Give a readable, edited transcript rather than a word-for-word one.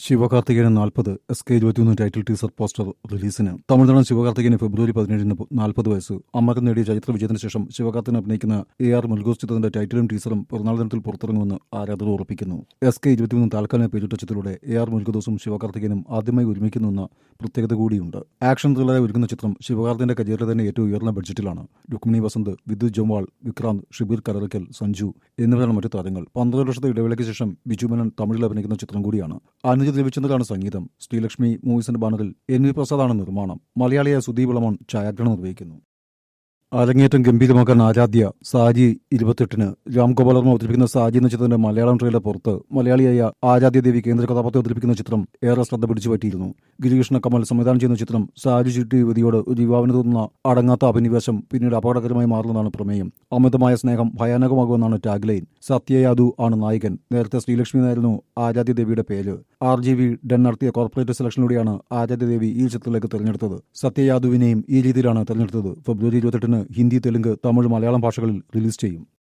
Sivakarthikeyan 40 SK21 title teaser poster റിലീസിന് തമിഴ്നാടൻ ശിവകാർത്തികേയന് ഫെബ്രുവരി 17-ന് 40 വയസ്സ്. അമരം നേടിയ ചരിത്ര വിജയത്തിന് ശേഷം ശിവകാർത്തികൻ അഭിനയിക്കുന്ന AR മുരുകോസ് ചിത്രത്തിന്റെ ടൈറ്റിലും ടീസറും പിറന്നാൾ ദിനത്തിൽ പുറത്തിറങ്ങുമെന്ന് ആരാധകർ ഉറപ്പിക്കുന്നു. SK21 താൽക്കാലിക പേരിട്ട ചിത്രത്തിലൂടെ AR മുരുകദോസും ശിവകാർത്തികേയനും ആദ്യമായി ഒരുമിക്കുന്നുവെന്ന പ്രത്യേകത കൂടിയുണ്ട്. ആക്ഷൻ ത്രില്ലറായി ഒരുങ്ങുന്ന ചിത്രം ശിവകാർത്തികന്റെ കരിയറിലെ തന്നെ ഏറ്റവും ഉയർന്ന ബഡ്ജറ്റിലാണ്. രുക്മിണി വസന്ത്, വിദ്യുത് ജംവാൾ, വിക്രാന്ത്, ഷിബീർ കലറക്കൽ, സഞ്ജു എന്നിവരാണ് മറ്റു താരങ്ങൾ. 12 വർഷത്തെ ഇടവേളയ്ക്ക് ശേഷം ബിജു മേനോൻ തമിഴിൽ അഭിനയിക്കുന്ന ചിത്രം കൂടിയാണ്. അനുജിത് രവിചന്ദ്രനാണ് സംഗീതം. ശ്രീലക്ഷ്മി മൂവീസിന്റെ ബാനറിൽ NV പ്രസാദാണ് നിർമ്മാണം. മലയാളിയായ സുദീപ് ഇളമോൻ ഛായാഗ്രഹണം നിർവഹിക്കുന്നു. അരങ്ങേറ്റം ഗംഭീരമാക്കാൻ ആരാധ്യ സാജി 28-ന് രാംഗോപാൽ വർമ്മ അവതരിപ്പിക്കുന്ന സാജി എന്ന ചിത്രത്തിന്റെ മലയാളം ട്രെയിലർ പുറത്ത്. മലയാളിയായ ആരാധ്യ ദേവി കേന്ദ്ര കഥാപാത്രം അവതരിപ്പിക്കുന്ന ചിത്രം ഏറെ ശ്രദ്ധ പിടിച്ചു പറ്റിയിരുന്നു. ഗിരികൃഷ്ണ കമൽ സംവിധാനം ചെയ്യുന്ന ചിത്രം സാജി ചുറ്റി യുവതിയോട് ഒരു യുവാവിന് തോന്നുന്ന അടങ്ങാത്ത അഭിനിവേശം പിന്നീട് അപകടകരമായി മാറുന്നതാണ് പ്രമേയം. അമിതമായ സ്നേഹം ഭയാനകമാകുമെന്നാണ് ടാഗ് ലൈൻ. സത്യയാദു ആണ് നായകൻ. നേരത്തെ ശ്രീലക്ഷ്മി എന്നായിരുന്നു ആരാധ്യ ദേവിയുടെ പേര്. RGV ഡെൻ നടത്തിയ കോർപ്പറേറ്റ് സെലക്ഷനിലൂടെയാണ് ആരാധ്യ ദേവി ഈ ചിത്രത്തിലേക്ക് തെരഞ്ഞെടുത്തത്. സത്യയാദുവിനെയും ഈ രീതിയിലാണ് തെരഞ്ഞെടുത്തത്. ഫെബ്രുവരി 28-ന് ഹിന്ദി, തെലുങ്ക്, തമിഴ്, മലയാളം ഭാഷകളിൽ റിലീസ് ചെയ്യും.